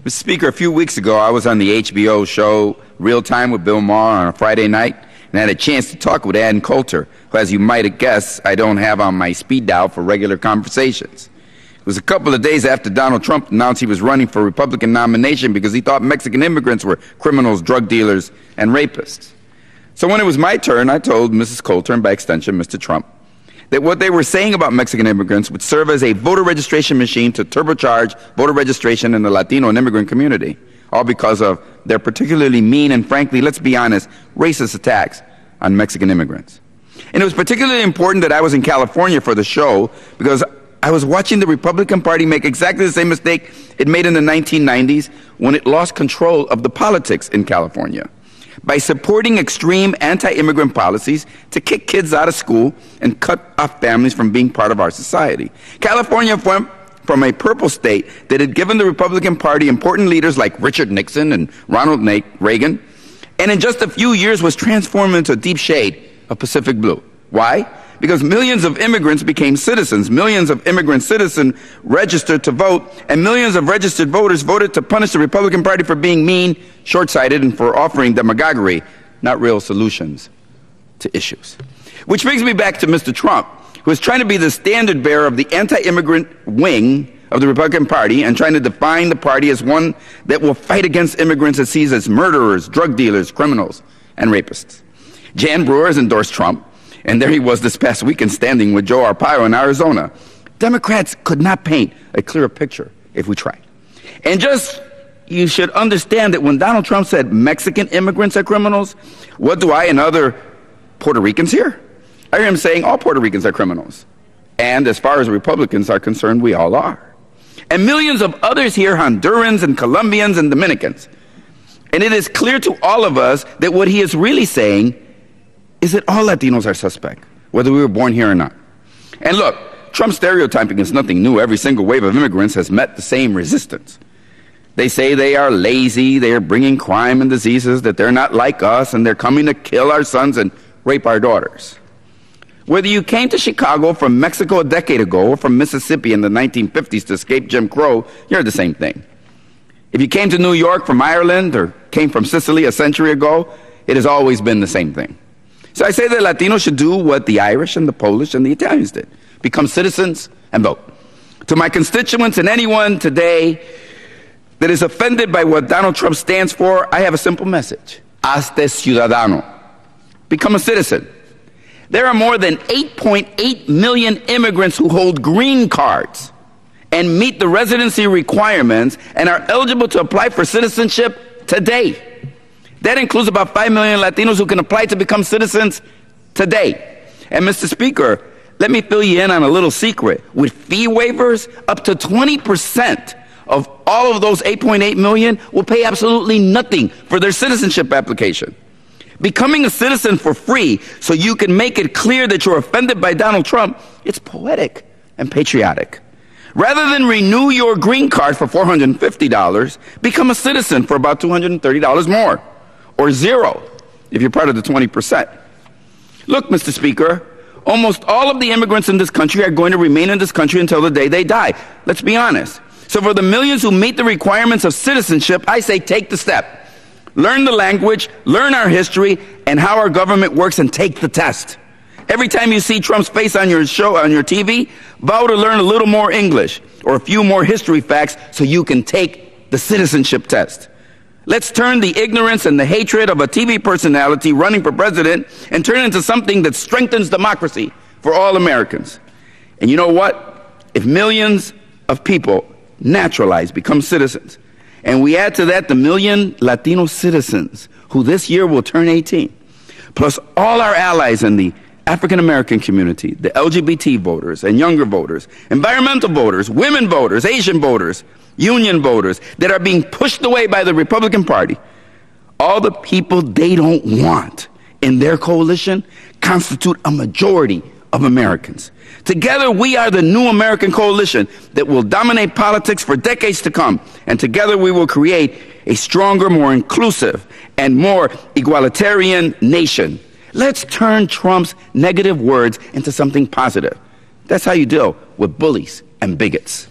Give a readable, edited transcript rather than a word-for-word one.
Mr. Speaker, a few weeks ago, I was on the HBO show Real Time with Bill Maher on a Friday night, and had a chance to talk with Ann Coulter, who, as you might have guessed, I don't have on my speed dial for regular conversations. It was a couple of days after Donald Trump announced he was running for Republican nomination because he thought Mexican immigrants were criminals, drug dealers, and rapists. So when it was my turn, I told Mrs. Coulter, and by extension Mr. Trump, that what they were saying about Mexican immigrants would serve as a voter registration machine to turbocharge voter registration in the Latino and immigrant community, all because of their particularly mean and, frankly, let's be honest, racist attacks on Mexican immigrants. And it was particularly important that I was in California for the show because I was watching the Republican Party make exactly the same mistake it made in the 1990s when it lost control of the politics in California by supporting extreme anti-immigrant policies to kick kids out of school and cut off families from being part of our society. California went from a purple state that had given the Republican Party important leaders like Richard Nixon and Ronald Reagan, and in just a few years was transformed into a deep shade of Pacific blue. Why? Because millions of immigrants became citizens, millions of immigrant citizens registered to vote, and millions of registered voters voted to punish the Republican Party for being mean, short-sighted, and for offering demagoguery, not real solutions to issues. Which brings me back to Mr. Trump, who is trying to be the standard bearer of the anti-immigrant wing of the Republican Party and trying to define the party as one that will fight against immigrants it sees as murderers, drug dealers, criminals, and rapists. Jan Brewer has endorsed Trump, and there he was this past weekend standing with Joe Arpaio in Arizona. Democrats could not paint a clearer picture if we tried. And you should understand that when Donald Trump said Mexican immigrants are criminals, what do I and other Puerto Ricans hear? I hear him saying all Puerto Ricans are criminals. And as far as Republicans are concerned, we all are. And millions of others hear Hondurans and Colombians and Dominicans. And it is clear to all of us that what he is really saying is that all Latinos are suspect, whether we were born here or not. And look, Trump's stereotyping is nothing new. Every single wave of immigrants has met the same resistance. They say they are lazy, they are bringing crime and diseases, that they're not like us, and they're coming to kill our sons and rape our daughters. Whether you came to Chicago from Mexico a decade ago or from Mississippi in the 1950s to escape Jim Crow, you're the same thing. If you came to New York from Ireland or came from Sicily a century ago, it has always been the same thing. So I say that Latinos should do what the Irish and the Polish and the Italians did. Become citizens and vote. To my constituents and anyone today that is offended by what Donald Trump stands for, I have a simple message. Hazte ciudadano. Become a citizen. There are more than 8.8 million immigrants who hold green cards and meet the residency requirements and are eligible to apply for citizenship today. That includes about 5 million Latinos who can apply to become citizens today. And Mr. Speaker, let me fill you in on a little secret. With fee waivers, up to 20% of all of those 8.8 million will pay absolutely nothing for their citizenship application. Becoming a citizen for free so you can make it clear that you're offended by Donald Trump, it's poetic and patriotic. Rather than renew your green card for $450, become a citizen for about $230 more. Or zero, if you're part of the 20%. Look, Mr. Speaker, almost all of the immigrants in this country are going to remain in this country until the day they die. Let's be honest. So for the millions who meet the requirements of citizenship, I say take the step. Learn the language, learn our history, and how our government works, and take the test. Every time you see Trump's face on your show, on your TV, vow to learn a little more English or a few more history facts so you can take the citizenship test. Let's turn the ignorance and the hatred of a TV personality running for president and turn it into something that strengthens democracy for all Americans. And you know what? If millions of people naturalize, become citizens, and we add to that the million Latino citizens who this year will turn 18, plus all our allies in the African-American community, the LGBT voters and younger voters, environmental voters, women voters, Asian voters, union voters that are being pushed away by the Republican Party, all the people they don't want in their coalition constitute a majority of Americans. Together, we are the new American coalition that will dominate politics for decades to come. And together, we will create a stronger, more inclusive, and more egalitarian nation. Let's turn Trump's negative words into something positive. That's how you deal with bullies and bigots.